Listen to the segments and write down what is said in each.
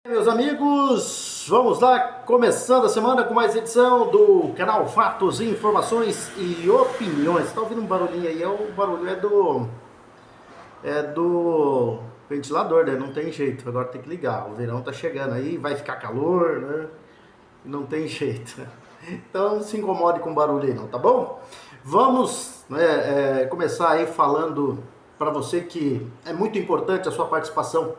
Meus amigos, vamos lá, começando a semana com mais edição do canal Fatos, Informações e Opiniões. Você tá ouvindo um barulhinho aí? O barulho é do ventilador, né? Não tem jeito, agora tem que ligar. O verão tá chegando aí, vai ficar calor, né? Não tem jeito. Então não se incomode com o barulho aí não, tá bom? Vamos começar aí falando para você que é muito importante a sua participação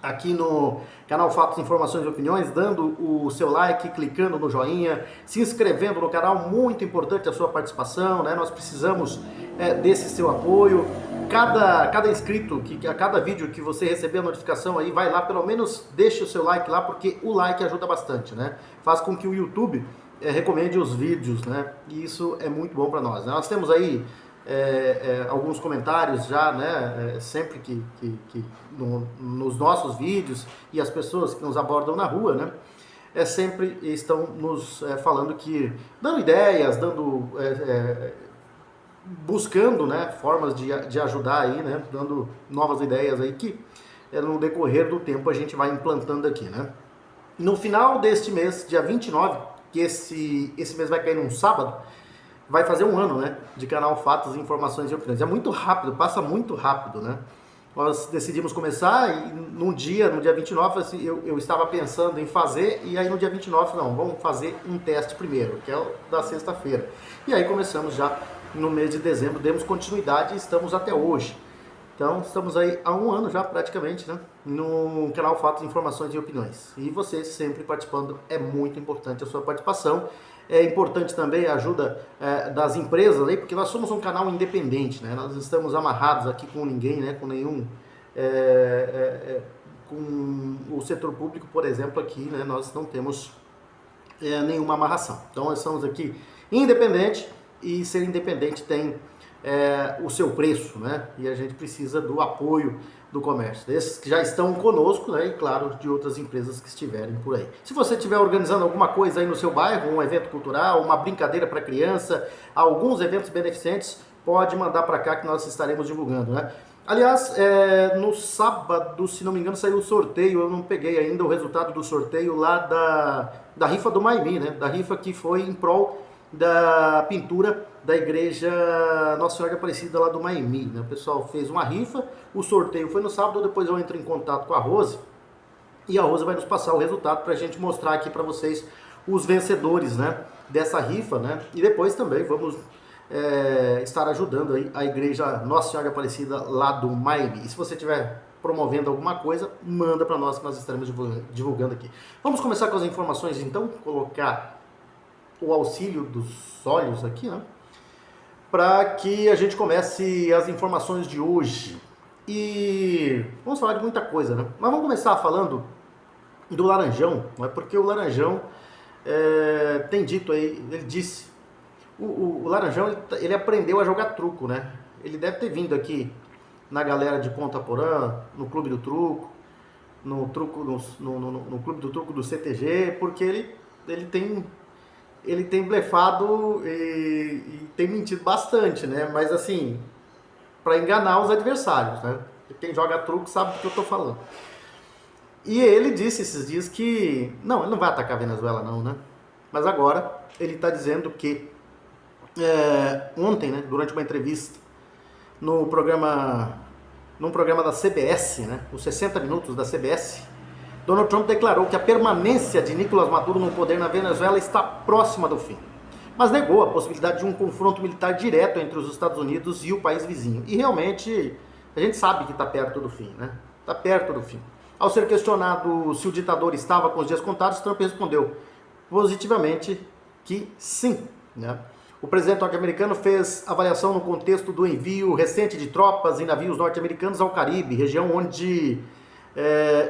aqui no canal Fatos, Informações e Opiniões, dando o seu like, clicando no joinha, se inscrevendo no canal, muito importante a sua participação, né? Nós precisamos desse seu apoio. Cada inscrito, a cada vídeo que você receber a notificação aí, vai lá, pelo menos deixe o seu like lá, porque o like ajuda bastante, né? Faz com que o YouTube recomende os vídeos, né? E isso é muito bom para nós, né? Nós temos aí alguns comentários já, né, sempre nos nossos vídeos, e as pessoas que nos abordam na rua, né, sempre estão nos falando dando ideias, buscando, né, formas de ajudar aí, né, dando novas ideias aí que no decorrer do tempo a gente vai implantando aqui, né. No final deste mês, dia 29, que esse mês vai cair num sábado, vai fazer um ano, né, de canal Fatos, Informações e Opiniões. É muito rápido, passa muito rápido, né? Nós decidimos começar e no dia 29, assim, eu estava pensando em fazer, e aí no dia 29, não, vamos fazer um teste primeiro, que é o da sexta-feira. E aí começamos já no mês de dezembro, demos continuidade e estamos até hoje. Então, estamos aí há um ano já, praticamente, né, no canal Fatos, Informações e Opiniões. E você sempre participando, é muito importante a sua participação. É importante também a ajuda das empresas aí, porque nós somos um canal independente, né? Nós estamos amarrados aqui com ninguém, né? Com nenhum... com o setor público, por exemplo, aqui, né? Nós não temos nenhuma amarração. Então, nós somos aqui independente, e ser independente tem o seu preço, né? E a gente precisa do apoio do comércio, desses que já estão conosco, né? E claro, de outras empresas que estiverem por aí. Se você estiver organizando alguma coisa aí no seu bairro, um evento cultural, uma brincadeira para criança, alguns eventos beneficentes, pode mandar para cá que nós estaremos divulgando, né? Aliás, no sábado, se não me engano, saiu o sorteio, eu não peguei ainda o resultado do sorteio lá da rifa do Maimi, né? Da rifa que foi em prol da pintura da igreja Nossa Senhora de Aparecida lá do Maimi, né? O pessoal fez uma rifa, o sorteio foi no sábado, depois eu entro em contato com a Rose, e a Rose vai nos passar o resultado para a gente mostrar aqui para vocês os vencedores, né, dessa rifa, né? E depois também vamos estar ajudando aí a igreja Nossa Senhora de Aparecida lá do Maimi. E se você tiver promovendo alguma coisa, manda para nós que nós estaremos divulgando aqui. Vamos começar com as informações então, colocar o auxílio dos olhos aqui, né? Para que a gente comece as informações de hoje. E vamos falar de muita coisa, né? Mas vamos começar falando do Laranjão, não é? Porque o Laranjão tem dito aí, ele disse, o Laranjão ele aprendeu a jogar truco, né? Ele deve ter vindo aqui na galera de Ponta Porã, no Clube do Truco, no Clube do Truco do CTG, porque ele tem blefado e tem mentido bastante, né? Mas assim, para enganar os adversários, né? Quem joga truco sabe do que eu tô falando. E ele disse esses dias que não, ele não vai atacar a Venezuela não, né? Mas agora ele está dizendo que ontem, né, durante uma entrevista num programa da CBS, né, os 60 minutos da CBS, Donald Trump declarou que a permanência de Nicolás Maduro no poder na Venezuela está próxima do fim, mas negou a possibilidade de um confronto militar direto entre os Estados Unidos e o país vizinho. E realmente a gente sabe que está perto do fim, né? Está perto do fim. Ao ser questionado se o ditador estava com os dias contados, Trump respondeu positivamente que sim, né? O presidente norte-americano fez avaliação no contexto do envio recente de tropas e navios norte-americanos ao Caribe, região onde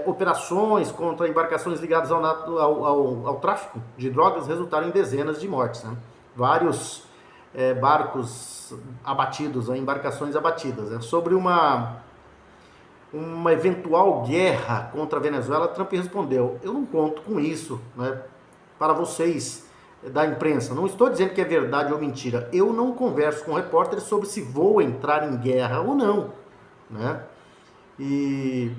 operações contra embarcações ligadas ao tráfico de drogas resultaram em dezenas de mortes, né? Vários barcos abatidos, embarcações abatidas, né? Sobre uma eventual guerra contra a Venezuela, Trump respondeu: eu não conto com isso, né, para vocês da imprensa. Não estou dizendo que é verdade ou mentira. Eu não converso com repórteres sobre se vou entrar em guerra ou não, né? E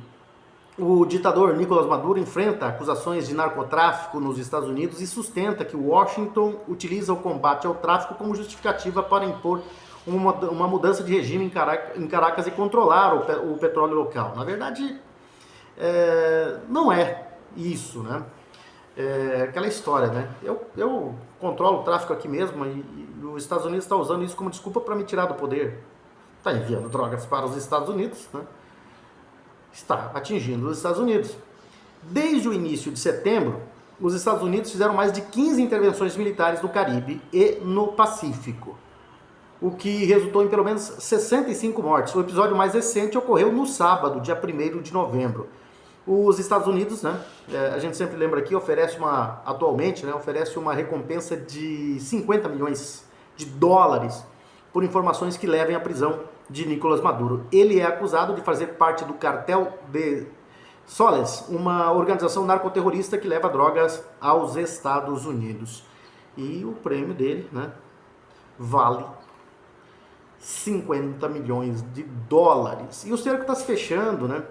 O ditador Nicolás Maduro enfrenta acusações de narcotráfico nos Estados Unidos e sustenta que Washington utiliza o combate ao tráfico como justificativa para impor uma mudança de regime em Caracas e controlar o petróleo local. Na verdade, não é isso, né? É aquela história, né? Eu controlo o tráfico aqui mesmo e os Estados Unidos está usando isso como desculpa para me tirar do poder. Está enviando drogas para os Estados Unidos, né? Está atingindo os Estados Unidos. Desde o início de setembro, os Estados Unidos fizeram mais de 15 intervenções militares no Caribe e no Pacífico, o que resultou em pelo menos 65 mortes. O episódio mais recente ocorreu no sábado, dia 1º de novembro. Os Estados Unidos, né, a gente sempre lembra aqui, atualmente, oferece uma recompensa de 50 milhões de dólares por informações que levem à prisão de Nicolás Maduro. Ele é acusado de fazer parte do cartel de Soles, uma organização narcoterrorista que leva drogas aos Estados Unidos. E o prêmio dele, né, vale 50 milhões de dólares. E o cerco está se fechando, né?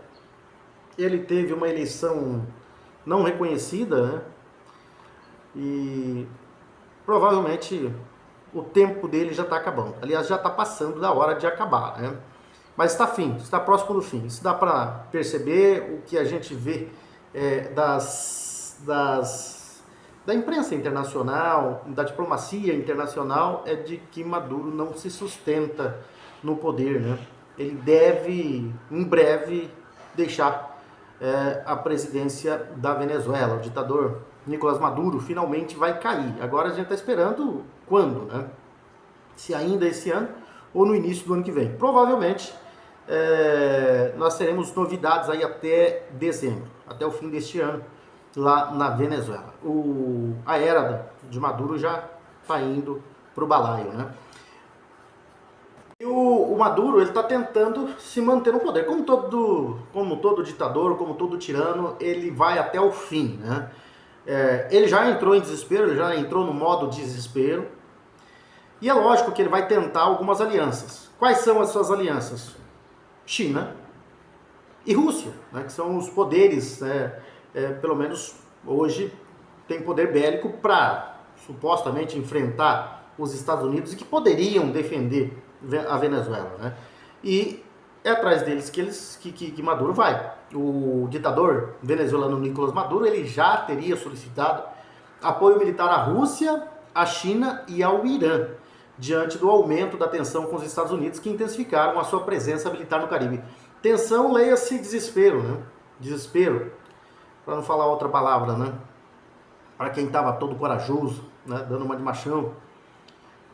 Ele teve uma eleição não reconhecida, né? E provavelmente o tempo dele já está acabando. Aliás, já está passando da hora de acabar, né? Mas está próximo do fim. Isso dá para perceber. O que a gente vê da imprensa internacional, da diplomacia internacional, é de que Maduro não se sustenta no poder, né? Ele deve, em breve, deixar a presidência da Venezuela. O ditador Nicolás Maduro finalmente vai cair. Agora a gente está esperando quando, né? Se ainda esse ano ou no início do ano que vem. Provavelmente nós teremos novidades aí até dezembro, até o fim deste ano, lá na Venezuela. A era de Maduro já está indo para o balaio, né? E o Maduro, ele está tentando se manter no poder. Como todo ditador, como todo tirano, ele vai até o fim, né? Ele já entrou em desespero, ele já entrou no modo desespero. E é lógico que ele vai tentar algumas alianças. Quais são as suas alianças? China e Rússia, né? Que são os poderes, pelo menos hoje, tem poder bélico para supostamente enfrentar os Estados Unidos e que poderiam defender a Venezuela, né? E é atrás deles que Maduro vai. O ditador venezuelano Nicolás Maduro, ele já teria solicitado apoio militar à Rússia, à China e ao Irã, diante do aumento da tensão com os Estados Unidos, que intensificaram a sua presença militar no Caribe. Tensão, leia-se desespero, né? Desespero, para não falar outra palavra, né? Para quem estava todo corajoso, né? Dando uma de machão,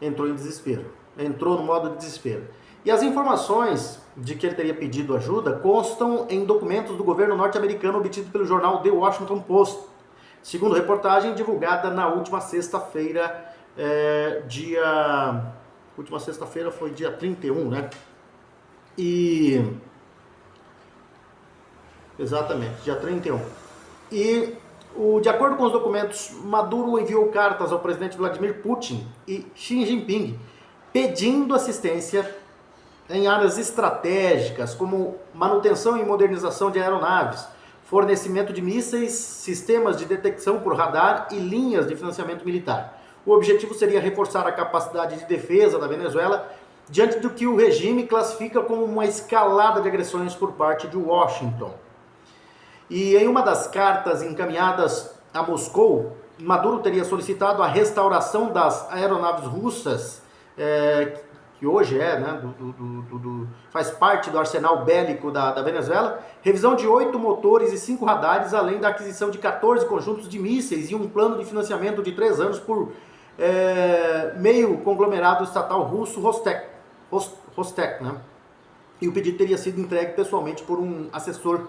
entrou em desespero. Entrou no modo de desespero. E as informações de que ele teria pedido ajuda constam em documentos do governo norte-americano obtidos pelo jornal The Washington Post, segundo reportagem divulgada na última sexta-feira, última sexta-feira foi dia 31, né? Exatamente, dia 31. De acordo com os documentos, Maduro enviou cartas ao presidente Vladimir Putin e Xi Jinping pedindo assistência em áreas estratégicas, como manutenção e modernização de aeronaves, fornecimento de mísseis, sistemas de detecção por radar e linhas de financiamento militar. O objetivo seria reforçar a capacidade de defesa da Venezuela diante do que o regime classifica como uma escalada de agressões por parte de Washington. E em uma das cartas encaminhadas a Moscou, Maduro teria solicitado a restauração das aeronaves russas, que hoje faz parte do arsenal bélico da Venezuela, revisão de 8 motores e 5 radares, além da aquisição de 14 conjuntos de mísseis e um plano de financiamento de 3 anos por meio conglomerado estatal russo Rostec, né? E o pedido teria sido entregue pessoalmente por um assessor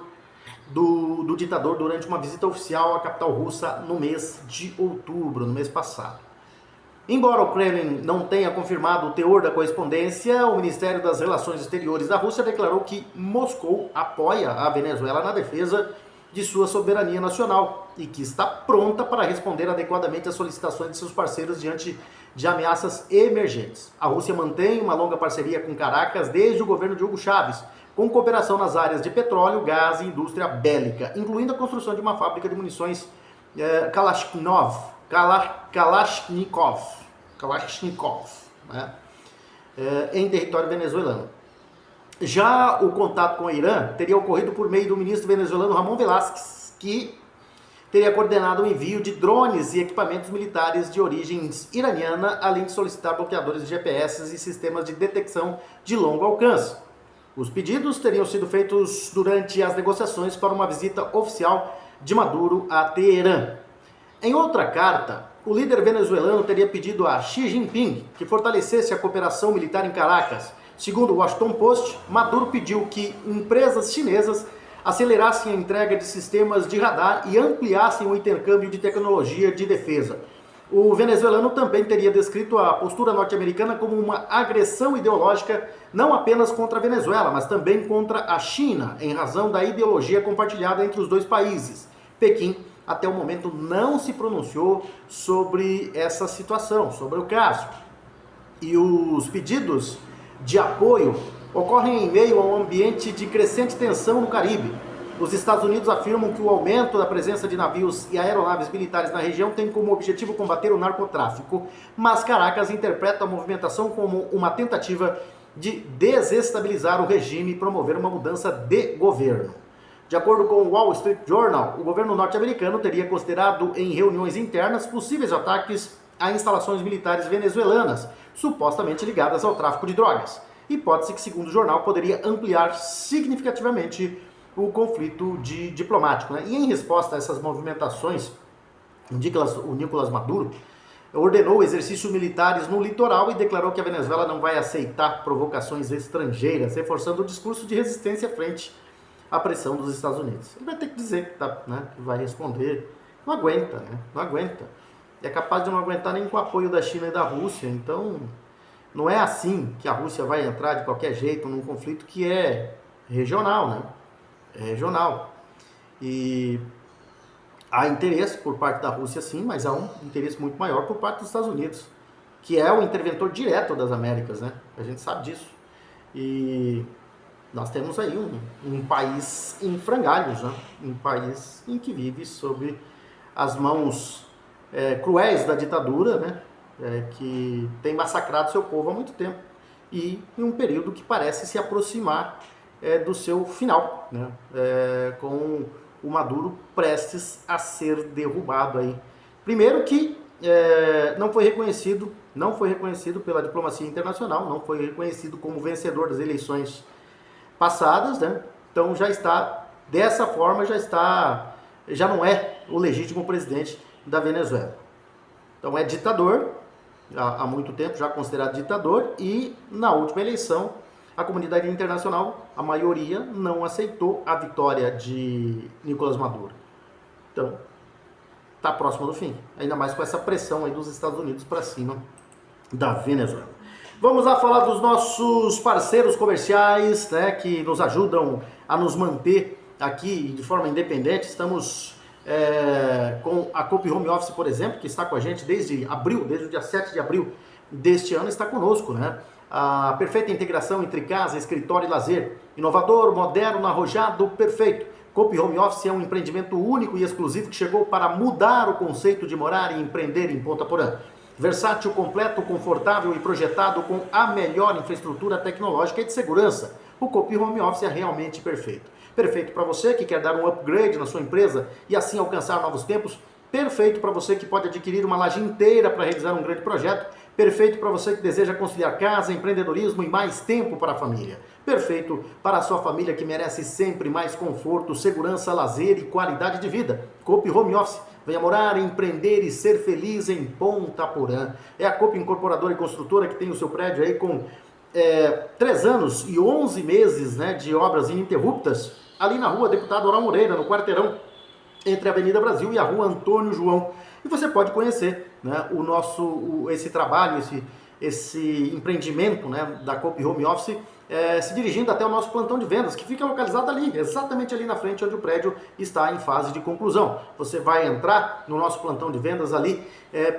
do ditador durante uma visita oficial à capital russa no mês de outubro, no mês passado. Embora o Kremlin não tenha confirmado o teor da correspondência, o Ministério das Relações Exteriores da Rússia declarou que Moscou apoia a Venezuela na defesa de sua soberania nacional e que está pronta para responder adequadamente às solicitações de seus parceiros diante de ameaças emergentes. A Rússia mantém uma longa parceria com Caracas desde o governo de Hugo Chávez, com cooperação nas áreas de petróleo, gás e indústria bélica, incluindo a construção de uma fábrica de munições Kalashnikov, né, em território venezuelano. Já o contato com o Irã teria ocorrido por meio do ministro venezuelano Ramon Velázquez, que teria coordenado o envio de drones e equipamentos militares de origens iraniana, além de solicitar bloqueadores de GPS e sistemas de detecção de longo alcance. Os pedidos teriam sido feitos durante as negociações para uma visita oficial de Maduro a Teherã. Em outra carta, o líder venezuelano teria pedido a Xi Jinping que fortalecesse a cooperação militar em Caracas. Segundo o Washington Post, Maduro pediu que empresas chinesas acelerassem a entrega de sistemas de radar e ampliassem o intercâmbio de tecnologia de defesa. O venezuelano também teria descrito a postura norte-americana como uma agressão ideológica não apenas contra a Venezuela, mas também contra a China, em razão da ideologia compartilhada entre os dois países. Pequim, até o momento, não se pronunciou sobre essa situação, sobre o caso. E os pedidos de apoio ocorrem em meio a um ambiente de crescente tensão no Caribe. Os Estados Unidos afirmam que o aumento da presença de navios e aeronaves militares na região tem como objetivo combater o narcotráfico, mas Caracas interpreta a movimentação como uma tentativa de desestabilizar o regime e promover uma mudança de governo. De acordo com o Wall Street Journal, o governo norte-americano teria considerado em reuniões internas possíveis ataques a instalações militares venezuelanas, supostamente ligadas ao tráfico de drogas. Hipótese que, segundo o jornal, poderia ampliar significativamente o conflito diplomático, né? E em resposta a essas movimentações, o Nicolás Maduro ordenou exercícios militares no litoral e declarou que a Venezuela não vai aceitar provocações estrangeiras, reforçando o discurso de resistência frente à pressão dos Estados Unidos. Ele vai ter que dizer que vai responder. Não aguenta, né? Não aguenta. É capaz de não aguentar nem com o apoio da China e da Rússia, então não é assim que a Rússia vai entrar de qualquer jeito num conflito que é regional, né? É regional. E há interesse por parte da Rússia, sim, mas há um interesse muito maior por parte dos Estados Unidos, que é o interventor direto das Américas, né? A gente sabe disso. E nós temos aí um país em frangalhos, né? Um país em que vive sob as mãos cruéis da ditadura, né? Que tem massacrado seu povo há muito tempo e em um período que parece se aproximar do seu final, né? Com o Maduro prestes a ser derrubado aí. Primeiro que não foi reconhecido pela diplomacia internacional, não foi reconhecido como vencedor das eleições passadas, né? Então dessa forma já não é o legítimo presidente da Venezuela. Então é ditador, há muito tempo já considerado ditador, e na última eleição a comunidade internacional, a maioria, não aceitou a vitória de Nicolás Maduro. Então, está próximo do fim, ainda mais com essa pressão aí dos Estados Unidos para cima da Venezuela. Vamos lá falar dos nossos parceiros comerciais, né, que nos ajudam a nos manter aqui de forma independente. Estamos com a Coop Home Office, por exemplo, que está com a gente desde o dia 7 de abril deste ano, está conosco, né? A perfeita integração entre casa, escritório e lazer. Inovador, moderno, arrojado, perfeito. Coop Home Office é um empreendimento único e exclusivo que chegou para mudar o conceito de morar e empreender em Ponta Porã. Versátil, completo, confortável e projetado com a melhor infraestrutura tecnológica e de segurança. O Coop Home Office é realmente perfeito. Perfeito para você que quer dar um upgrade na sua empresa e assim alcançar novos tempos. Perfeito para você que pode adquirir uma laje inteira para realizar um grande projeto. Perfeito para você que deseja conciliar casa, empreendedorismo e mais tempo para a família. Perfeito para a sua família que merece sempre mais conforto, segurança, lazer e qualidade de vida. Coop Home Office. Venha morar, empreender e ser feliz em Ponta Porã. É a Coop Incorporadora e Construtora que tem o seu prédio aí com 3 anos e 11 meses, né, de obras ininterruptas, ali na rua Deputado Oral Moreira, no quarteirão, entre a Avenida Brasil e a rua Antônio João. E você pode conhecer, né, esse trabalho, esse empreendimento, né, da Coop Home Office, se dirigindo até o nosso plantão de vendas, que fica localizado ali, exatamente ali na frente, onde o prédio está em fase de conclusão. Você vai entrar no nosso plantão de vendas ali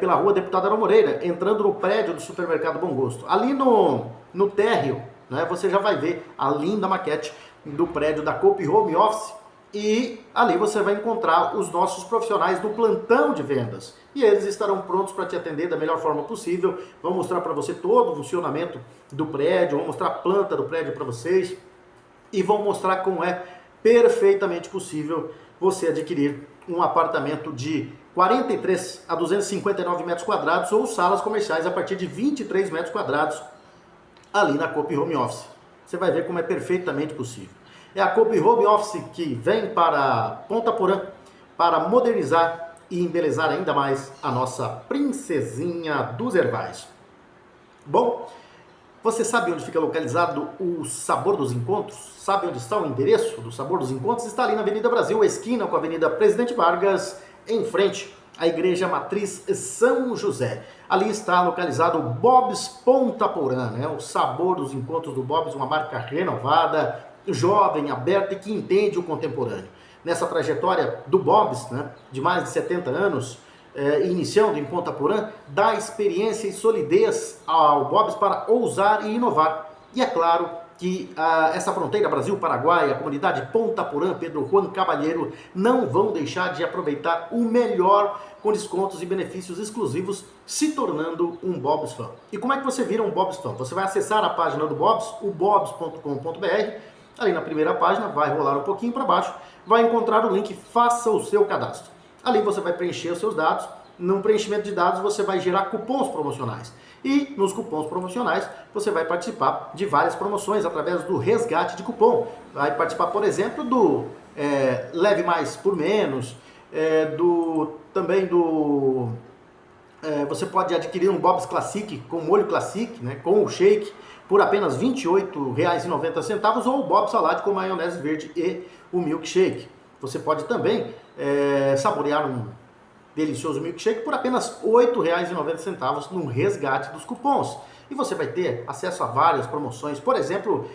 pela rua Deputado Oral Moreira, entrando no prédio do Supermercado Bom Gosto. Ali no térreo, né, você já vai ver a linda maquete do prédio da Coop Home Office e ali você vai encontrar os nossos profissionais do plantão de vendas. E eles estarão prontos para te atender da melhor forma possível, vão mostrar para você todo o funcionamento do prédio, vão mostrar a planta do prédio para vocês e vão mostrar como é perfeitamente possível você adquirir um apartamento de 43 a 259 metros quadrados ou salas comerciais a partir de 23 metros quadrados ali na Coop Home Office. Você vai ver como é perfeitamente possível. É a Coop Home Office que vem para Ponta Porã para modernizar e embelezar ainda mais a nossa princesinha dos Hervais. Bom, você sabe onde fica localizado o Sabor dos Encontros? Sabe onde está o endereço do Sabor dos Encontros? Está ali na Avenida Brasil, esquina com a Avenida Presidente Vargas, em frente à Igreja Matriz São José. Ali está localizado o Bob's Ponta Porã, né? O Sabor dos Encontros do Bob's, uma marca renovada, jovem, aberta e que entende o contemporâneo. Nessa trajetória do Bob's, né, de mais de 70 anos, iniciando em Ponta Porã, dá experiência e solidez ao Bob's para ousar e inovar. E é claro que essa fronteira Brasil-Paraguai, a comunidade Ponta Porã, Pedro Juan Cabalheiro, não vão deixar de aproveitar o melhor com descontos e benefícios exclusivos, se tornando um Bob's Fan. E como é que você vira um Bob's Fan? Você vai acessar a página do Bob's, o bobs.com.br, ali na primeira página, vai rolar um pouquinho para baixo, vai encontrar o link Faça o seu cadastro. Ali você vai preencher os seus dados, no preenchimento de dados você vai gerar cupons promocionais. E nos cupons promocionais você vai participar de várias promoções através do resgate de cupom. Vai participar, por exemplo, do Leve Mais por Menos, você pode adquirir um Bob's Classic com molho Classic, né, com o shake, por apenas R$ 28,90 ou o Bob's Salad com maionese verde e o milkshake. Você pode também saborear um delicioso milkshake por apenas R$ 8,90 no resgate dos cupons. E você vai ter acesso a várias promoções, por exemplo,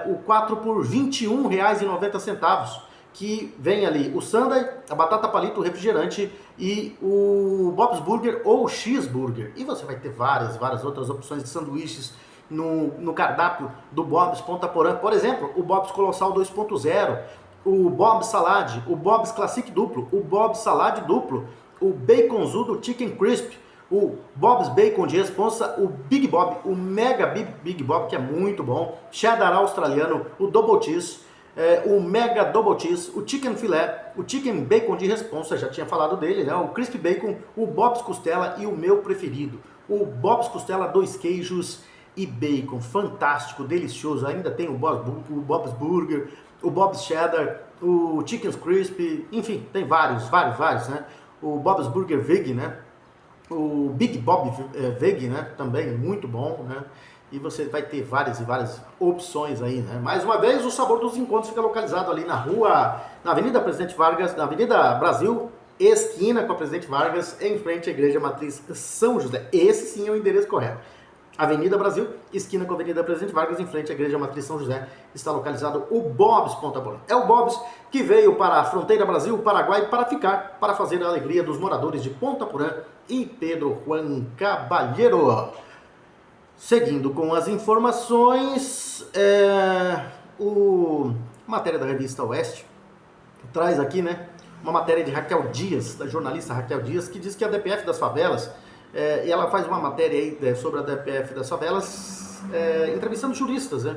o 4 por R$ 21,90, que vem ali o sundae, a batata palito, o refrigerante e o Bob's Burger ou o Cheeseburger. E você vai ter várias outras opções de sanduíches no cardápio do Bob's Ponta Porã. Por exemplo, o Bob's Colossal 2.0, o Bob's Salad, o Bob's Classic duplo, o Bob's Salad duplo, o Baconzudo Chicken Crisp, o Bob's Bacon de responsa, o Big Bob, o Mega Big Bob, que é muito bom, Cheddar australiano, o Double Cheese, o Mega Double Cheese, o Chicken Filé, o Chicken Bacon de responsa, já tinha falado dele, né? O Crispy Bacon, o Bob's Costela e o meu preferido, o Bob's Costela 2 queijos e bacon, fantástico, delicioso. Ainda tem o Bob's Burger, o Bob's Cheddar, o Chicken Crispy, enfim, tem vários, né? O Bob's Burger Veg, né? O Big Bob Veg, né? Também muito bom, né? E você vai ter várias opções aí, né? Mais uma vez, o Sabor dos Encontros fica localizado ali na Avenida Presidente Vargas, na Avenida Brasil, esquina com a Presidente Vargas, em frente à Igreja Matriz São José. Esse sim é o endereço correto. Avenida Brasil, esquina com a Avenida Presidente Vargas, em frente à Igreja Matriz São José, está localizado o Bob's Ponta Porã. É o Bob's que veio para a fronteira Brasil-Paraguai para ficar, para fazer a alegria dos moradores de Ponta Porã e Pedro Juan Cabalheiro. Seguindo com as informações, matéria da revista Oeste traz aqui, né, uma matéria de Raquel Dias, da jornalista Raquel Dias, que diz que a DPF das favelas, e ela faz uma matéria aí sobre a DPF das favelas, entrevistando juristas, né?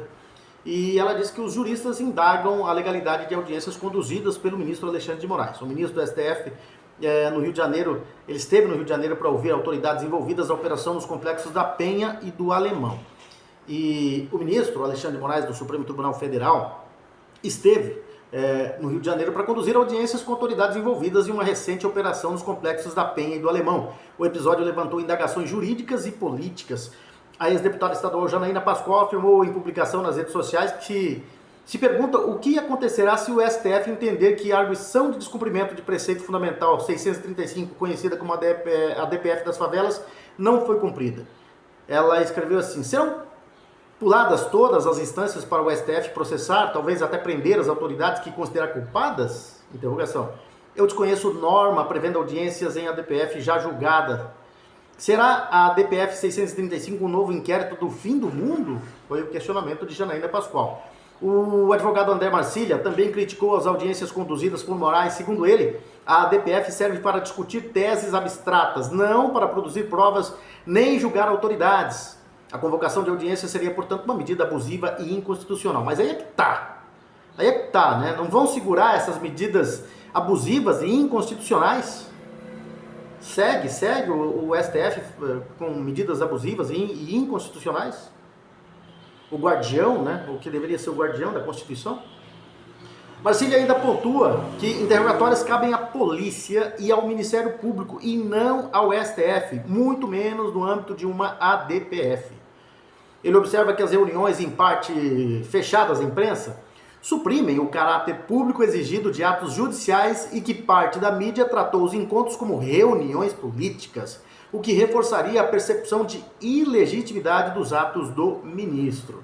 E ela diz que os juristas indagam a legalidade de audiências conduzidas pelo ministro Alexandre de Moraes. O ministro do STF, no Rio de Janeiro, ele esteve no Rio de Janeiro para ouvir autoridades envolvidas na operação nos complexos da Penha e do Alemão. E o ministro Alexandre de Moraes, do Supremo Tribunal Federal, esteve no Rio de Janeiro para conduzir audiências com autoridades envolvidas em uma recente operação nos complexos da Penha e do Alemão. O episódio levantou indagações jurídicas e políticas. A ex-deputada estadual Janaína Pascoal afirmou em publicação nas redes sociais que se pergunta o que acontecerá se o STF entender que a arguição de descumprimento de preceito fundamental 635, conhecida como a DPF das favelas, não foi cumprida. Ela escreveu assim: serão puladas todas as instâncias para o STF processar, talvez até prender as autoridades que considerar culpadas? Interrogação. Eu desconheço norma prevendo audiências em ADPF já julgada. Será a DPF 635 um novo inquérito do fim do mundo? Foi o questionamento de Janaína Pascoal. O advogado André Marcília também criticou as audiências conduzidas por Moraes. Segundo ele, a ADPF serve para discutir teses abstratas, não para produzir provas nem julgar autoridades. A convocação de audiência seria, portanto, uma medida abusiva e inconstitucional. Mas aí é que tá, né? Não vão segurar essas medidas abusivas e inconstitucionais? Segue o STF com medidas abusivas e inconstitucionais? O guardião, né? O que deveria ser o guardião da Constituição? Marcília ainda pontua que interrogatórios cabem à polícia e ao Ministério Público e não ao STF, muito menos no âmbito de uma ADPF. Ele observa que as reuniões, em parte fechadas à imprensa, suprimem o caráter público exigido de atos judiciais e que parte da mídia tratou os encontros como reuniões políticas, o que reforçaria a percepção de ilegitimidade dos atos do ministro.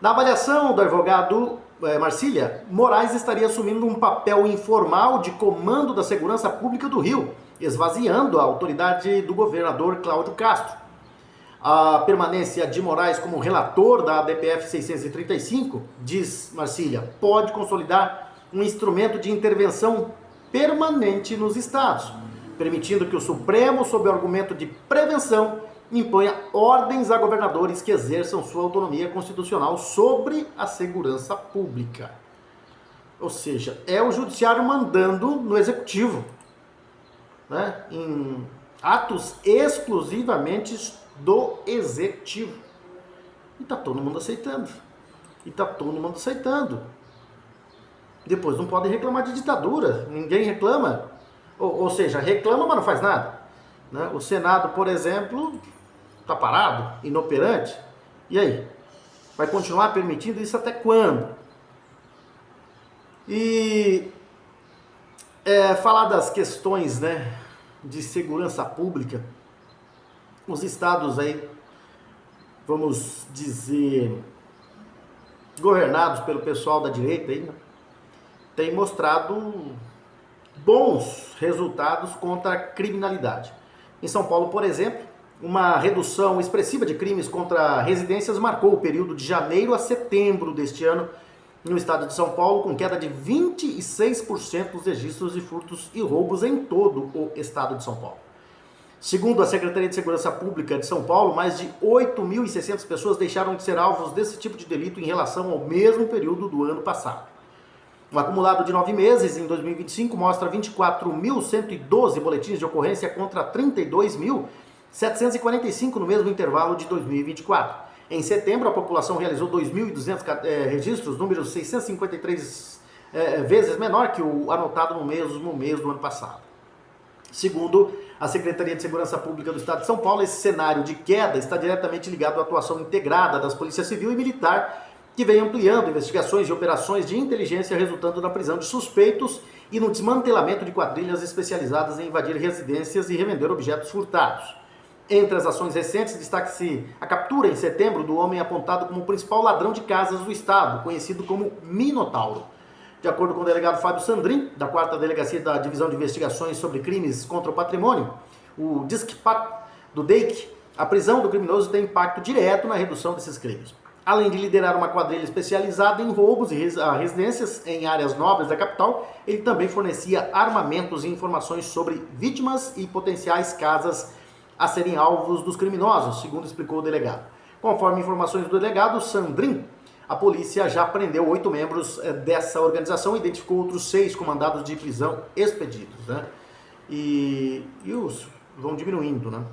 Na avaliação do advogado Marcília, Moraes estaria assumindo um papel informal de comando da segurança pública do Rio, esvaziando a autoridade do governador Cláudio Castro. A permanência de Moraes como relator da ADPF 635, diz Marcília, pode consolidar um instrumento de intervenção permanente nos estados, permitindo que o Supremo, sob o argumento de prevenção, imponha ordens a governadores que exerçam sua autonomia constitucional sobre a segurança pública. Ou seja, é o judiciário mandando no executivo, né, em atos exclusivamente do executivo. E tá todo mundo aceitando. Depois não podem reclamar de ditadura. Ninguém reclama. Ou seja, reclama, mas não faz nada. Né? O Senado, por exemplo, tá parado, inoperante. E aí? Vai continuar permitindo isso até quando? E falar das questões, né, de segurança pública. Os estados aí, vamos dizer, governados pelo pessoal da direita aí, né, têm mostrado bons resultados contra a criminalidade. Em São Paulo, por exemplo, uma redução expressiva de crimes contra residências marcou o período de janeiro a setembro deste ano no estado de São Paulo, com queda de 26% dos registros de furtos e roubos em todo o estado de São Paulo. Segundo a Secretaria de Segurança Pública de São Paulo, mais de 8.600 pessoas deixaram de ser alvos desse tipo de delito em relação ao mesmo período do ano passado. O acumulado de 9 meses, em 2025, mostra 24.112 boletins de ocorrência contra 32.745 no mesmo intervalo de 2024. Em setembro, a população realizou 2.200 registros, número 653 vezes menor que o anotado no mesmo mês do ano passado. Segundo a Secretaria de Segurança Pública do Estado de São Paulo, esse cenário de queda está diretamente ligado à atuação integrada das polícias civil e militar, que vem ampliando investigações e operações de inteligência, resultando na prisão de suspeitos e no desmantelamento de quadrilhas especializadas em invadir residências e revender objetos furtados. Entre as ações recentes, destaca-se a captura em setembro do homem apontado como o principal ladrão de casas do estado, conhecido como Minotauro. De acordo com o delegado Fábio Sandrin, da 4ª Delegacia da Divisão de Investigações sobre Crimes contra o Patrimônio, o DISCPAT do DEIC, a prisão do criminoso tem impacto direto na redução desses crimes. Além de liderar uma quadrilha especializada em roubos e residências em áreas nobres da capital, ele também fornecia armamentos e informações sobre vítimas e potenciais casas a serem alvos dos criminosos, segundo explicou o delegado. Conforme informações do delegado Sandrin, a polícia já prendeu 8 membros dessa organização e identificou outros 6 com mandados de prisão expedidos, né? E os vão diminuindo, né?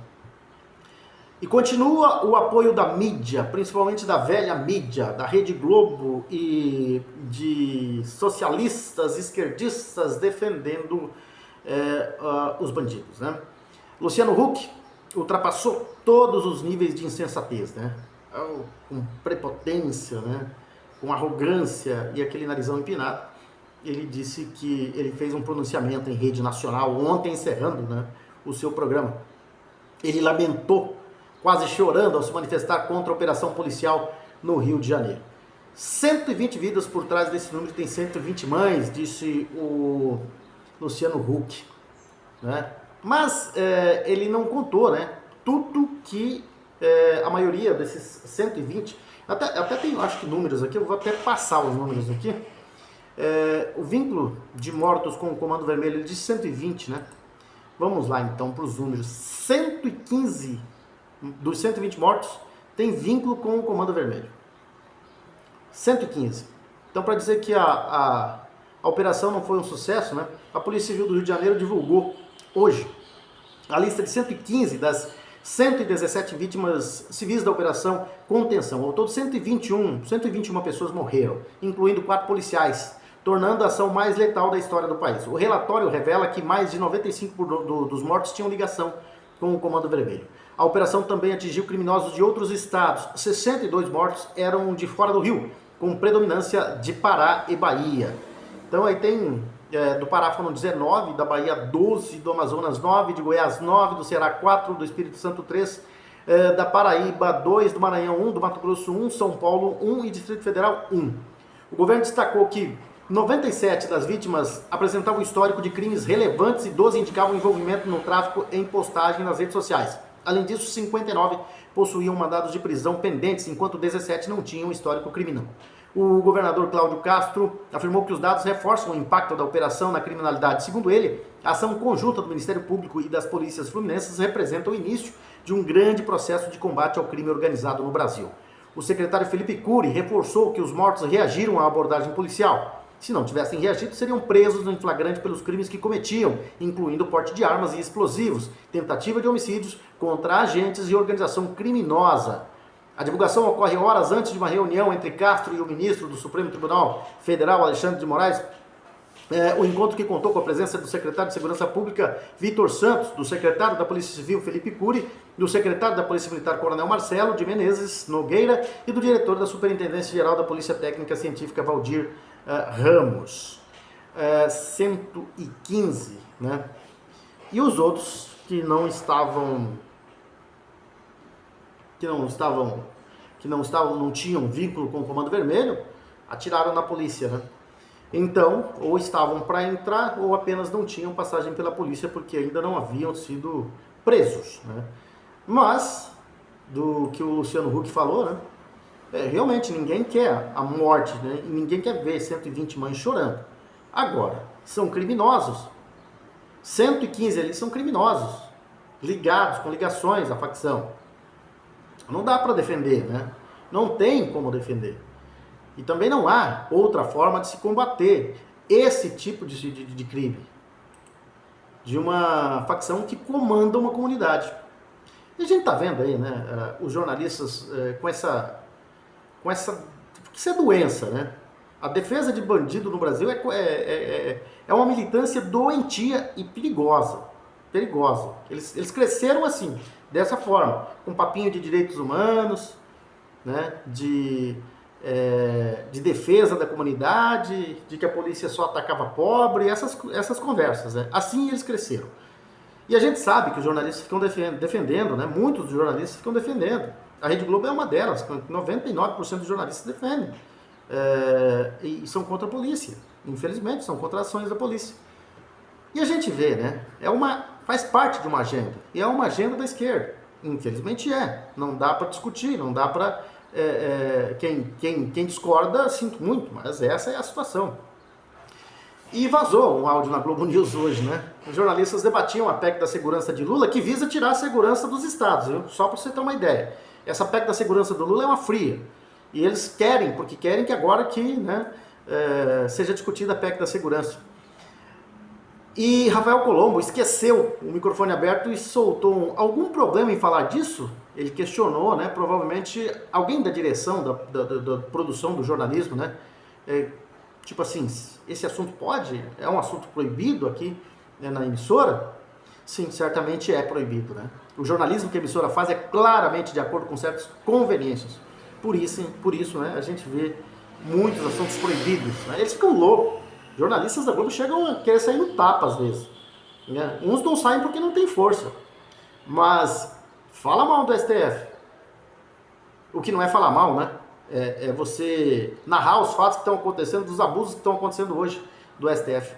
E continua o apoio da mídia, principalmente da velha mídia, da Rede Globo e de socialistas, esquerdistas defendendo os bandidos, né? Luciano Huck ultrapassou todos os níveis de insensatez, né? Com prepotência, né? Com arrogância e aquele narizão empinado. Ele disse que ele fez um pronunciamento em rede nacional ontem, encerrando, né, o seu programa. Ele lamentou, quase chorando, ao se manifestar contra a operação policial no Rio de Janeiro. 120 vidas por trás desse número, tem 120 mães, disse o Luciano Huck, né? Mas ele não contou, né, tudo que a maioria desses 120 Até tem, acho que números aqui, eu vou até passar os números aqui. O vínculo de mortos com o Comando Vermelho é de 120, né? Vamos lá então para os números. 115 dos 120 mortos tem vínculo com o Comando Vermelho. 115. Então, para dizer que a operação não foi um sucesso, né? A Polícia Civil do Rio de Janeiro divulgou hoje a lista de 115 das 117 vítimas civis da operação Contenção. Ao todo, 121 pessoas morreram, incluindo 4 policiais, tornando a ação mais letal da história do país. O relatório revela que mais de 95% dos mortos tinham ligação com o Comando Vermelho. A operação também atingiu criminosos de outros estados. 62 mortos eram de fora do Rio, com predominância de Pará e Bahia. Então aí tem, do Pará foram 19, da Bahia 12, do Amazonas 9, de Goiás 9, do Ceará 4, do Espírito Santo 3, da Paraíba 2, do Maranhão 1, do Mato Grosso 1, São Paulo 1 e Distrito Federal 1. O governo destacou que 97 das vítimas apresentavam histórico de crimes relevantes e 12 indicavam envolvimento no tráfico em postagem nas redes sociais. Além disso, 59 possuíam mandados de prisão pendentes, enquanto 17 não tinham histórico criminal. O governador Cláudio Castro afirmou que os dados reforçam o impacto da operação na criminalidade. Segundo ele, a ação conjunta do Ministério Público e das polícias fluminenses representa o início de um grande processo de combate ao crime organizado no Brasil. O secretário Felipe Cury reforçou que os mortos reagiram à abordagem policial. Se não tivessem reagido, seriam presos em flagrante pelos crimes que cometiam, incluindo porte de armas e explosivos, tentativa de homicídios contra agentes e organização criminosa. A divulgação ocorre horas antes de uma reunião entre Castro e o ministro do Supremo Tribunal Federal, Alexandre de Moraes. O encontro que contou com a presença do secretário de Segurança Pública, Vitor Santos, do secretário da Polícia Civil, Felipe Cury, do secretário da Polícia Militar, Coronel Marcelo de Menezes Nogueira, e do diretor da Superintendência Geral da Polícia Técnica Científica, Valdir Ramos. 115, né? E os outros que não tinham vínculo com o Comando Vermelho, atiraram na polícia, né? Então, ou estavam para entrar, ou apenas não tinham passagem pela polícia, porque ainda não haviam sido presos, né? Mas, do que o Luciano Huck falou, né? Realmente, ninguém quer a morte, né? E ninguém quer ver 120 mães chorando. Agora, são criminosos. 115 ali são criminosos, ligados, com ligações à facção. Não dá para defender, né? Não tem como defender. E também não há outra forma de se combater esse tipo de crime. De uma facção que comanda uma comunidade. E a gente tá vendo aí, né? Os jornalistas com essa isso é doença, né? A defesa de bandido no Brasil é uma militância doentia e perigosa. Perigosa. Eles cresceram assim, dessa forma, com papinho de direitos humanos, né? De defesa da comunidade, de que a polícia só atacava pobre, essas conversas, né? Assim eles cresceram. E a gente sabe que os jornalistas ficam defendendo, né? Muitos dos jornalistas ficam defendendo. A Rede Globo é uma delas, 99% dos jornalistas defendem. E são contra a polícia. Infelizmente, são contra ações da polícia. E a gente vê, né? Faz parte de uma agenda. E é uma agenda da esquerda. Infelizmente é. Não dá para discutir, não dá para... quem discorda, sinto muito, mas essa é a situação. E vazou um áudio na Globo News hoje, né? Os jornalistas debatiam a PEC da segurança de Lula, que visa tirar a segurança dos estados, viu? Só para você ter uma ideia. Essa PEC da segurança do Lula é uma fria. E eles querem, porque querem que agora seja discutida a PEC da segurança. E Rafael Colombo esqueceu o microfone aberto e soltou algum problema em falar disso? Ele questionou, né? Provavelmente alguém da direção da produção do jornalismo, né? Tipo assim, esse assunto pode? É um assunto proibido aqui, né, na emissora? Sim, certamente é proibido, né? O jornalismo que a emissora faz é claramente de acordo com certas conveniências. Por isso, né, a gente vê muitos assuntos proibidos, né? Eles ficam loucos. Jornalistas da Globo chegam a querer sair no tapa às vezes, né? Uns não saem porque não tem força. Mas fala mal do STF. O que não é falar mal, né? É você narrar os fatos que estão acontecendo, dos abusos que estão acontecendo hoje do STF.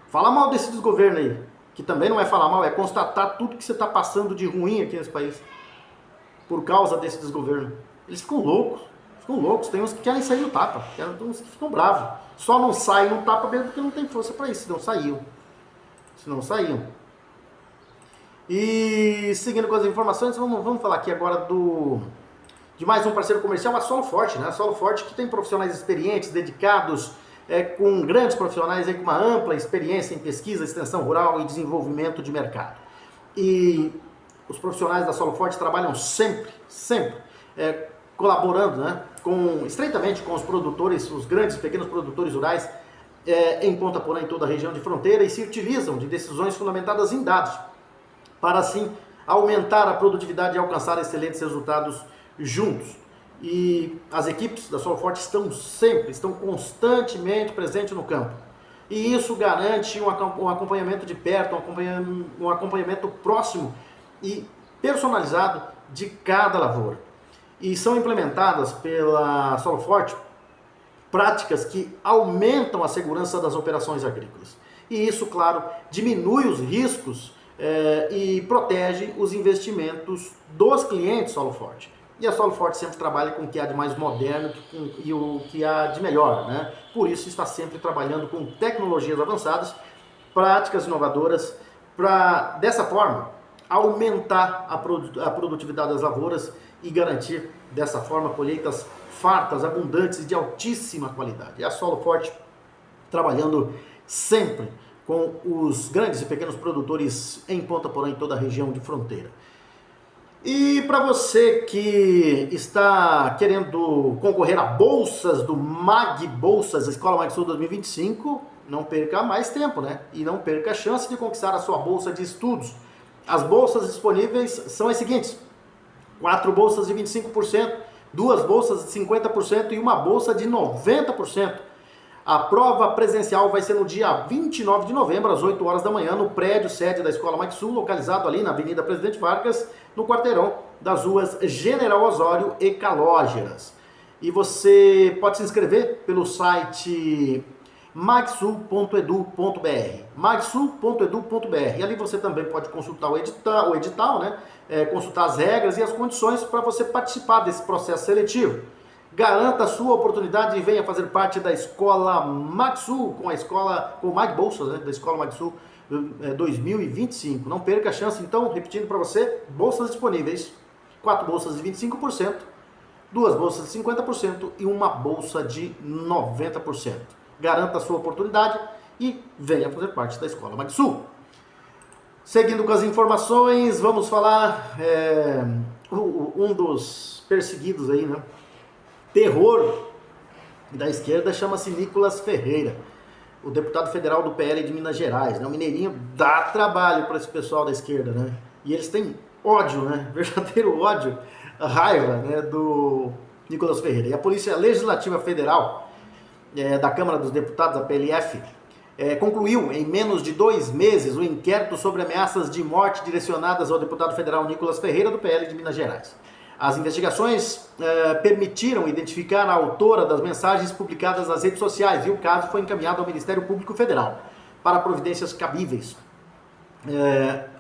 Fala mal desse desgoverno aí, que também não é falar mal, é constatar tudo que você está passando de ruim aqui nesse país, por causa desse desgoverno. Eles ficam loucos. Tem uns que querem sair no tapa, tem uns que ficam bravos. Só não saem no tapa mesmo porque não tem força para isso, senão saíam. E seguindo com as informações, vamos falar aqui agora de mais um parceiro comercial, a Solo Forte, né? A Solo Forte que tem profissionais experientes, dedicados, com grandes profissionais aí, com uma ampla experiência em pesquisa, extensão rural e desenvolvimento de mercado. E os profissionais da Solo Forte trabalham sempre colaborando, né, estreitamente com os produtores, os grandes e pequenos produtores rurais em Ponta Porã, em toda a região de fronteira, e se utilizam de decisões fundamentadas em dados, para assim aumentar a produtividade e alcançar excelentes resultados juntos. E as equipes da Solo Forte estão constantemente presentes no campo. E isso garante um acompanhamento de perto, um acompanhamento próximo e personalizado de cada lavoura. E são implementadas pela Solo Forte práticas que aumentam a segurança das operações agrícolas. E isso, claro, diminui os riscos e protege os investimentos dos clientes Solo Forte. E a Solo Forte sempre trabalha com o que há de mais moderno e o que há de melhor, né? Por isso está sempre trabalhando com tecnologias avançadas, práticas inovadoras, para, dessa forma, aumentar a produtividade das lavouras e garantir, dessa forma, colheitas fartas, abundantes e de altíssima qualidade. E a Solo Forte trabalhando sempre com os grandes e pequenos produtores em Ponta Porã, em toda a região de fronteira. E para você que está querendo concorrer a bolsas do MAG Bolsas, Escola Mag Sul 2025, não perca mais tempo, né? E não perca a chance de conquistar a sua bolsa de estudos. As bolsas disponíveis são as seguintes: 4 bolsas de 25%, 2 bolsas de 50% e uma bolsa de 90%. A prova presencial vai ser no dia 29 de novembro, às 8 horas da manhã, no prédio sede da Escola Mag Sul, localizado ali na Avenida Presidente Vargas, no quarteirão das ruas General Osório e Calógeras. E você pode se inscrever pelo site magsul.edu.br, magsul.edu.br. E ali você também pode consultar o edital, né? Consultar as regras e as condições para você participar desse processo seletivo. Garanta a sua oportunidade e venha fazer parte da Escola Mag Sul, com o Mag Bolsas, né, da Escola Mag Sul 2025. Não perca a chance, então, repetindo para você, bolsas disponíveis: 4 bolsas de 25%, 2 bolsas de 50% e uma bolsa de 90%. Garanta a sua oportunidade e venha fazer parte da Escola Mag Sul. Seguindo com as informações, vamos falar um dos perseguidos aí, né? Terror da esquerda, chama-se Nicolas Ferreira, o deputado federal do PL de Minas Gerais, né? O mineirinho dá trabalho para esse pessoal da esquerda, né? E eles têm ódio, né? Verdadeiro ódio, raiva, né? Do Nicolas Ferreira. E a Polícia Legislativa Federal da Câmara dos Deputados, a PLF, concluiu em menos de 2 meses o inquérito sobre ameaças de morte direcionadas ao deputado federal Nicolas Ferreira, do PL de Minas Gerais. As investigações permitiram identificar a autora das mensagens publicadas nas redes sociais e o caso foi encaminhado ao Ministério Público Federal para providências cabíveis.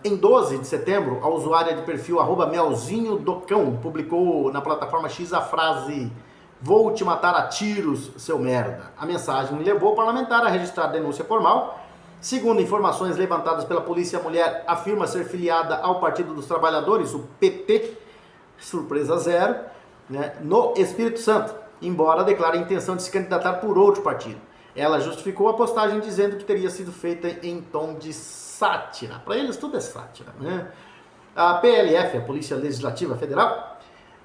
Em 12 de setembro, a usuária de perfil @melzinhodocão publicou na plataforma X a frase: "Vou te matar a tiros, seu merda". A mensagem levou o parlamentar a registrar denúncia formal. Segundo informações levantadas pela polícia, a mulher afirma ser filiada ao Partido dos Trabalhadores, o PT, surpresa zero, né, no Espírito Santo, embora declare a intenção de se candidatar por outro partido. Ela justificou a postagem dizendo que teria sido feita em tom de sátira. Para eles tudo é sátira, né? A PLF, a Polícia Legislativa Federal,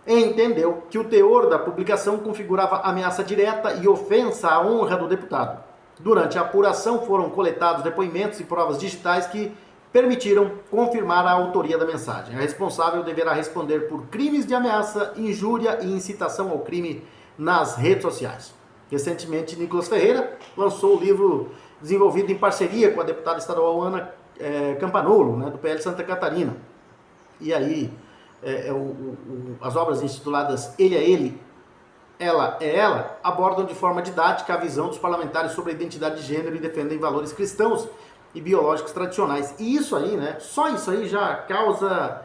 entendeu que o teor da publicação configurava ameaça direta e ofensa à honra do deputado. Durante a apuração foram coletados depoimentos e provas digitais que permitiram confirmar a autoria da mensagem. A responsável deverá responder por crimes de ameaça, injúria e incitação ao crime nas redes sociais. Recentemente, Nicolas Ferreira lançou o livro desenvolvido em parceria com a deputada estadual Ana Campanolo, né, do PL Santa Catarina. E aí, as obras intituladas Ele é Ele, Ela é Ela, abordam de forma didática a visão dos parlamentares sobre a identidade de gênero e defendem valores cristãos e biológicos tradicionais. E isso aí, né, só isso aí já causa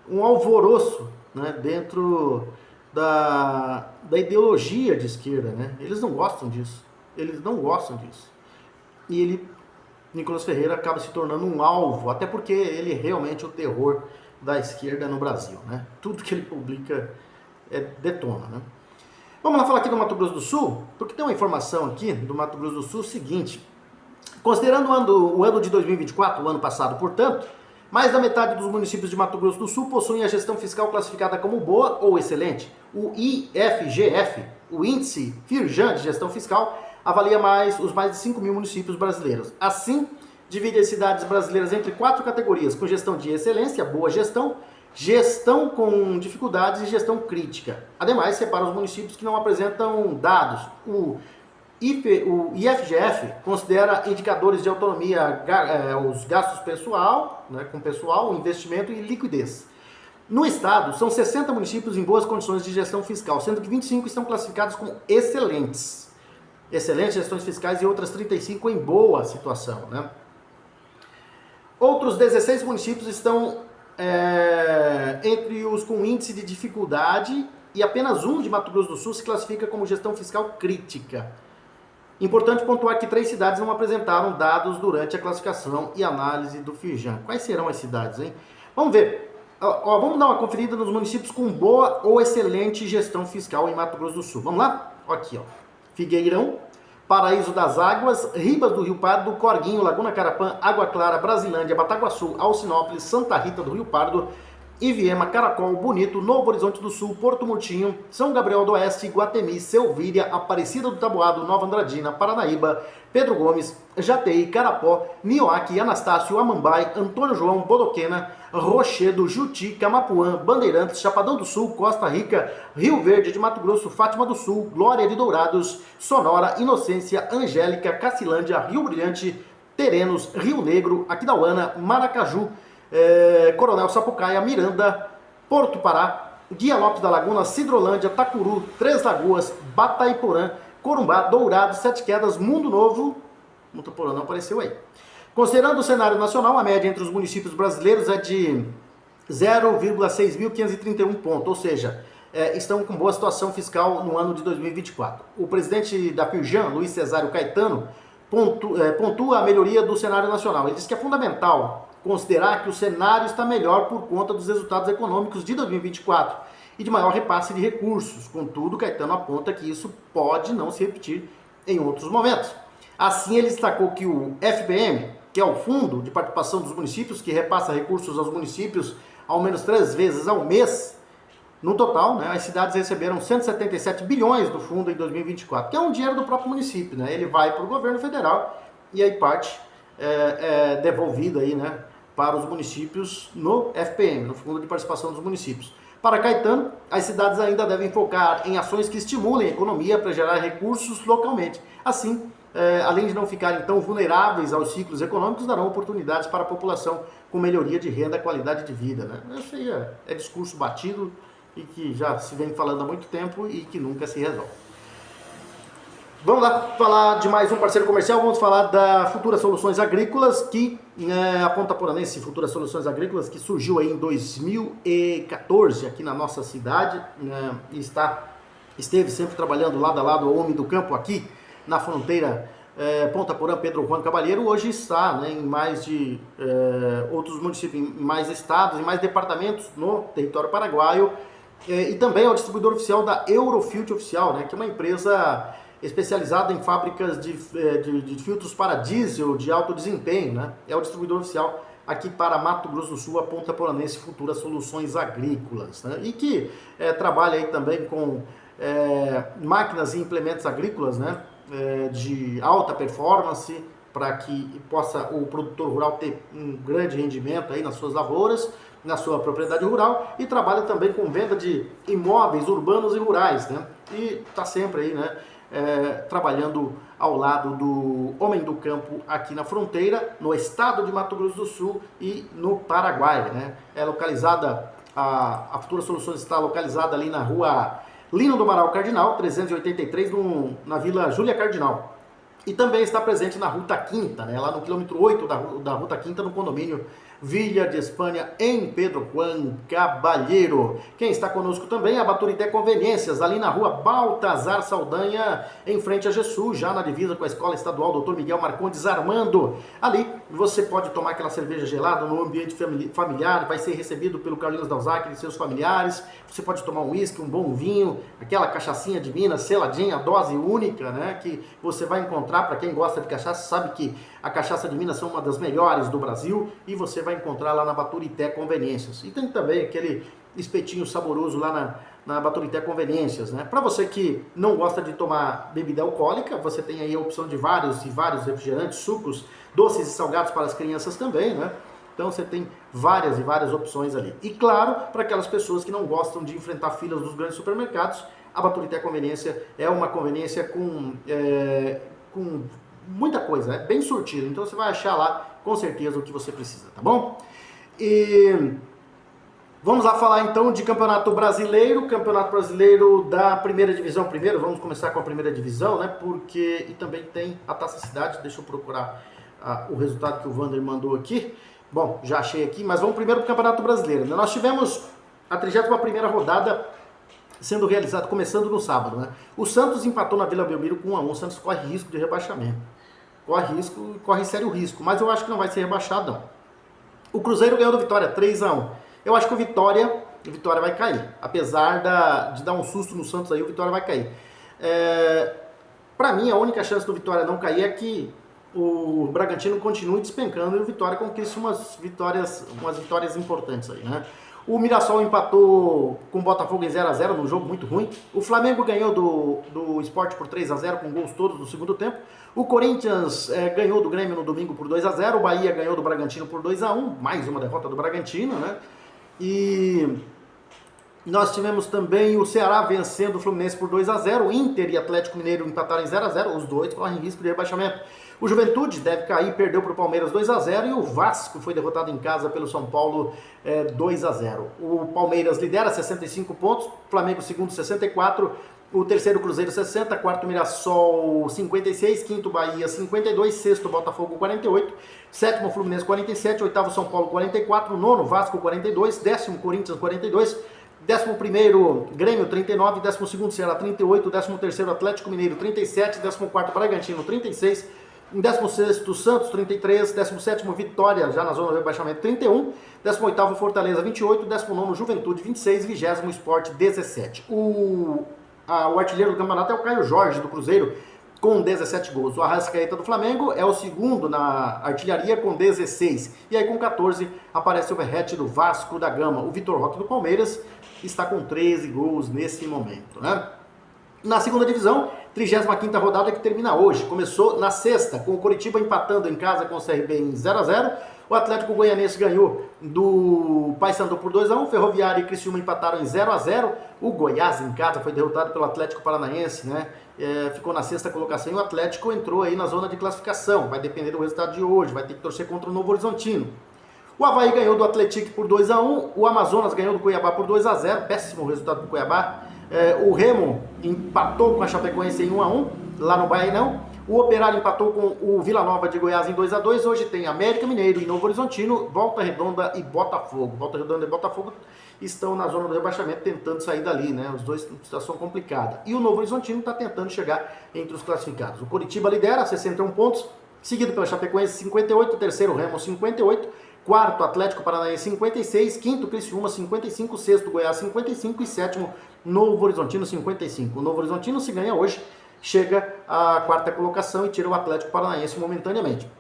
um alvoroço, né, dentro da ideologia de esquerda, né? Eles não gostam disso. Eles não gostam disso. E ele, Nicolas Ferreira, acaba se tornando um alvo, até porque ele é realmente o terror da esquerda no Brasil, né? Tudo que ele publica detona, né? Vamos lá falar aqui do Mato Grosso do Sul, porque tem uma informação aqui do Mato Grosso do Sul seguinte. Considerando o ano de 2024, o ano passado, portanto, mais da metade dos municípios de Mato Grosso do Sul possuem a gestão fiscal classificada como boa ou excelente. O IFGF, o Índice Firjan de Gestão Fiscal, avalia os mais de 5 mil municípios brasileiros. Assim, divide as cidades brasileiras entre 4 categorias, com gestão de excelência, boa gestão, gestão com dificuldades e gestão crítica. Ademais, separa os municípios que não apresentam dados. O IFGF considera indicadores de autonomia, os gastos pessoal, né, com pessoal, investimento e liquidez. No estado, são 60 municípios em boas condições de gestão fiscal, sendo que 25 estão classificados como excelentes. Excelentes gestões fiscais e outras 35 em boa situação, né? Outros 16 municípios estão entre os com índice de dificuldade e apenas um de Mato Grosso do Sul se classifica como gestão fiscal crítica. Importante pontuar que 3 cidades não apresentaram dados durante a classificação e análise do Firjan. Quais serão as cidades, hein? Vamos ver. Vamos dar uma conferida nos municípios com boa ou excelente gestão fiscal em Mato Grosso do Sul. Vamos lá? Aqui, ó. Figueirão, Paraíso das Águas, Ribas do Rio Pardo, Corguinho, Laguna Carapã, Água Clara, Brasilândia, Bataguaçu, Alcinópolis, Santa Rita do Rio Pardo, Iviema, Caracol, Bonito, Novo Horizonte do Sul, Porto Murtinho, São Gabriel do Oeste, Guatemi, Selvíria, Aparecida do Taboado, Nova Andradina, Paranaíba, Pedro Gomes, Jatei, Carapó, Nioaque, Anastácio, Amambai, Antônio João, Bodoquena, Rochedo, Juti, Camapuã, Bandeirantes, Chapadão do Sul, Costa Rica, Rio Verde de Mato Grosso, Fátima do Sul, Glória de Dourados, Sonora, Inocência, Angélica, Cacilândia, Rio Brilhante, Terenos, Rio Negro, Aquidauana, Maracaju, Coronel Sapucaia, Miranda, Porto Pará, Guia Lopes da Laguna, Cidrolândia, Tacuru, Três Lagoas, Bataiporã, Corumbá, Dourado, Sete Quedas, Mundo Novo, Mutaporã não apareceu aí. Considerando o cenário nacional, a média entre os municípios brasileiros é de 0,6.531 pontos, ou seja, estão com boa situação fiscal no ano de 2024. O presidente da Firjan, Luiz Cesário Caetano, pontua a melhoria do cenário nacional. Ele diz que é fundamental considerar que o cenário está melhor por conta dos resultados econômicos de 2024 e de maior repasse de recursos. Contudo, Caetano aponta que isso pode não se repetir em outros momentos. Assim, ele destacou que o FPM, que é o Fundo de Participação dos Municípios, que repassa recursos aos municípios ao menos 3 vezes ao mês, no total, né, as cidades receberam 177 bilhões do fundo em 2024, que é um dinheiro do próprio município, né? Ele vai para o governo federal e aí parte é devolvida aí, né, para os municípios no FPM, no Fundo de Participação dos Municípios. Para Caetano, as cidades ainda devem focar em ações que estimulem a economia para gerar recursos localmente. Assim, além de não ficarem tão vulneráveis aos ciclos econômicos, darão oportunidades para a população com melhoria de renda e qualidade de vida, né? Isso aí é discurso batido e que já se vem falando há muito tempo e que nunca se resolve. Vamos lá falar de mais um parceiro comercial, vamos falar da Futura Soluções Agrícolas, que a Ponta Poranense Futura Soluções Agrícolas, que surgiu aí em 2014 aqui na nossa cidade, e esteve sempre trabalhando lado a lado ao homem do campo aqui na fronteira Ponta Porã, Pedro Juan Cavalheiro, hoje está, né, em mais de outros municípios, em mais estados, em mais departamentos no território paraguaio, e também é o distribuidor oficial da Eurofilt Oficial, né, que é uma empresa especializada em fábricas de filtros para diesel de alto desempenho, né? É o distribuidor oficial aqui para Mato Grosso do Sul, a Ponta Poranense Futura Soluções Agrícolas, né? E que trabalha aí também com máquinas e implementos agrícolas, né? De alta performance, para que possa o produtor rural ter um grande rendimento aí nas suas lavouras, na sua propriedade rural, e trabalha também com venda de imóveis urbanos e rurais, né? E está sempre aí, né? Trabalhando ao lado do homem do campo aqui na fronteira, no estado de Mato Grosso do Sul e no Paraguai, né? É localizada, a Futura Soluções está localizada ali na rua Lino do Amaral Cardinal, 383, na Vila Júlia Cardinal. E também está presente na Ruta Quinta, né? Lá no quilômetro 8 da Ruta Quinta, no condomínio Villa de Espanha, em Pedro Juan Caballero. Quem está conosco também é a Baturité Conveniências, ali na rua Baltazar Saldanha, em frente a Jesus, já na divisa com a Escola Estadual Dr. Miguel Marcondes Armando. Ali você pode tomar aquela cerveja gelada no ambiente familiar, vai ser recebido pelo Carlinhos Dalzacre e seus familiares. Você pode tomar um uísque, um bom vinho, aquela cachaçinha de Minas, seladinha, dose única, né, que você vai encontrar. Para quem gosta de cachaça, sabe que a cachaça de Minas são uma das melhores do Brasil e você vai encontrar lá na Baturité Conveniências. E tem também aquele espetinho saboroso lá na Baturité Conveniências, né? Para você que não gosta de tomar bebida alcoólica, você tem aí a opção de vários refrigerantes, sucos, doces e salgados para as crianças também, né? Então você tem várias e várias opções ali. E claro, para aquelas pessoas que não gostam de enfrentar filas dos grandes supermercados, a Baturité Conveniência é uma conveniência com muita coisa, é bem surtido. Então você vai achar lá com certeza o que você precisa, tá bom? E vamos lá falar então de Campeonato Brasileiro da primeira divisão primeiro. Vamos começar com a primeira divisão, né? Porque e também tem a Taça Cidade. Deixa eu procurar o resultado que o Vander mandou aqui. Bom, já achei aqui, mas vamos primeiro para o Campeonato Brasileiro. Nós tivemos a 31ª rodada sendo realizada, começando no sábado, né? O Santos empatou na Vila Belmiro com 1-1. O Santos corre risco de rebaixamento. Corre sério risco, mas eu acho que não vai ser rebaixado, não. O Cruzeiro ganhou do Vitória 3-1. Eu acho que o Vitória vai cair. Apesar de dar um susto no Santos aí, o Vitória vai cair. Para mim, a única chance do Vitória não cair é que o Bragantino continue despencando e o Vitória conquiste umas vitórias importantes aí, né? O Mirassol empatou com o Botafogo em 0-0 num jogo muito ruim. O Flamengo ganhou do Sport por 3-0 com gols todos no segundo tempo. O Corinthians ganhou do Grêmio no domingo por 2-0. O Bahia ganhou do Bragantino por 2-1. Mais uma derrota do Bragantino, né? E nós tivemos também o Ceará vencendo o Fluminense por 2-0. O Inter e Atlético Mineiro empataram em 0-0. Os dois correm risco de rebaixamento. O Juventude deve cair, perdeu para o Palmeiras 2-0 e o Vasco foi derrotado em casa pelo São Paulo 2-0. O Palmeiras lidera 65 pontos, Flamengo segundo 64, o terceiro Cruzeiro 60, quarto Mirassol 56, quinto Bahia 52, sexto Botafogo 48, sétimo Fluminense 47, oitavo São Paulo 44, nono Vasco 42, décimo Corinthians 42, 11º Grêmio 39, 12º Ceará 38, 13º Atlético Mineiro 37, 14º Bragantino 36, em 16º Santos 33, 17º Vitória já na zona do rebaixamento 31, 18º Fortaleza 28, 19º Juventude 26, 20º Sport 17. O artilheiro do campeonato é o Caio Jorge do Cruzeiro com 17 gols. O Arrascaeta do Flamengo é o segundo na artilharia com 16. E aí com 14 aparece o Verrete do Vasco da Gama. O Vitor Roque do Palmeiras está com 13 gols nesse momento, né? Na segunda divisão, 35ª rodada que termina hoje. Começou na sexta, com o Coritiba empatando em casa com o CRB em 0-0. O Atlético Goianiense ganhou do Paysandu por 2-1. Ferroviária e Criciúma empataram em 0-0. O Goiás em casa foi derrotado pelo Atlético Paranaense, né? Ficou na sexta colocação e o Atlético entrou aí na zona de classificação. Vai depender do resultado de hoje, vai ter que torcer contra o Novo Horizontino. O Avaí ganhou do Atlético por 2-1. O Amazonas ganhou do Cuiabá por 2-0. Péssimo resultado do Cuiabá. O Remo empatou com a Chapecoense em 1-1, lá no Bainão. O Operário empatou com o Vila Nova de Goiás em 2-2. Hoje tem América Mineiro e Novo Horizontino, Volta Redonda e Botafogo. Volta Redonda e Botafogo estão na zona do rebaixamento tentando sair dali, né? Os dois em situação complicada. E o Novo Horizontino está tentando chegar entre os classificados. O Coritiba lidera, 61 pontos, seguido pela Chapecoense 58, terceiro Remo 58, quarto Atlético Paranaense 56, quinto Criciúma 55, sexto Goiás 55 e sétimo Novo Horizontino 55. O Novo Horizontino, se ganha hoje, chega à quarta colocação e tira o Atlético Paranaense momentaneamente.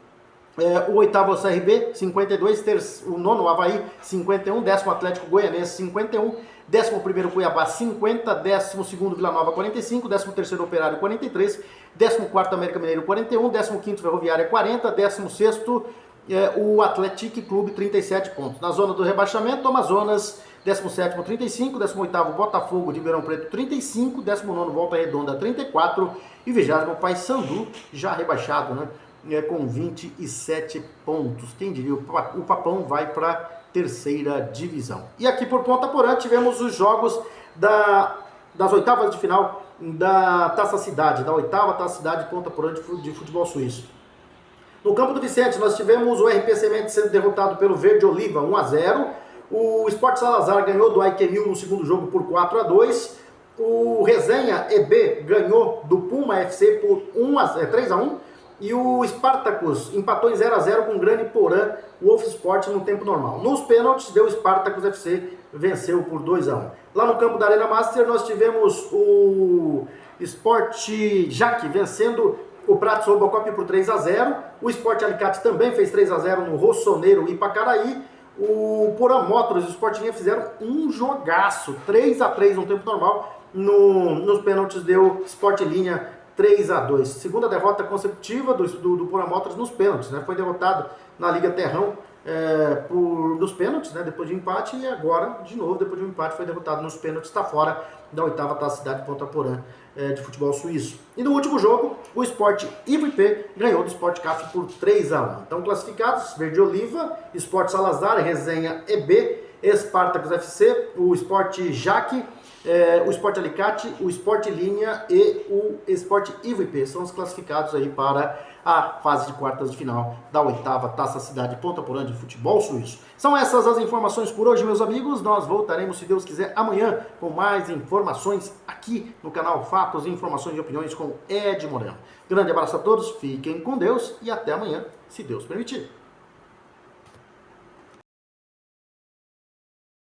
O oitavo CRB 52, o nono Avaí 51, décimo Atlético Goianense 51, 11º Cuiabá 50, 12º Vila Nova 45, 13º Operário 43, 14º América Mineiro 41, 15º Ferroviária 40, 16º o Atlético Clube 37 pontos. Na zona do rebaixamento, Amazonas 17º 35, 18º Botafogo de Ribeirão Preto 35, 19º Volta Redonda 34 e 20º Paysandu já rebaixado, né, com 27 pontos. Quem diria, o Papão vai para terceira divisão. E aqui por Ponta Porã tivemos os jogos das oitavas de final da Taça Cidade, da oitava Taça Cidade Ponta Porã de futebol suíço. No campo do Vicente, nós tivemos o RP Semente sendo derrotado pelo Verde Oliva, 1-0. O Sport Salazar ganhou do Aikemil no segundo jogo por 4-2. O Resenha EB ganhou do Puma FC por 3-1. E o Spartacus empatou em 0-0 com o Grande Porã Wolf Sport no tempo normal. Nos pênaltis, deu o Spartacus FC, venceu por 2-1. Lá no campo da Arena Master, nós tivemos o Sport Jaque vencendo o Pratos Robocop por 3-0. O Sport Alicate também fez 3-0 no Rossoneiro e Pacaraí. O Porã Motors e o Sport Linha fizeram um jogaço, 3-3 no tempo normal. Nos pênaltis deu Sport Linha 3-2. Segunda derrota consecutiva do Porã Motors nos pênaltis, né? Foi derrotado na Liga Terrão nos pênaltis, né? Depois de empate, e agora, de novo, depois de um empate, foi derrotado nos pênaltis, está fora da 8ª Taça Cidade Ponta Porã de futebol suíço. E no último jogo, o Sport IVP ganhou do Sport CAF por 3-1. Então, classificados: Verde Oliva, Sport Salazar, Resenha EB, Spartacus FC, o Sport Jaque, o Sport Alicate, o Sport Linha e o Sport IVP são os classificados aí para a fase de quartas de final da 8ª Taça Cidade Ponta Porã de futebol suíço. São essas as informações por hoje, meus amigos. Nós voltaremos, se Deus quiser, amanhã com mais informações aqui no canal Fatos e Informações e Opiniões com Ed Moreno. Grande abraço a todos, fiquem com Deus e até amanhã, se Deus permitir.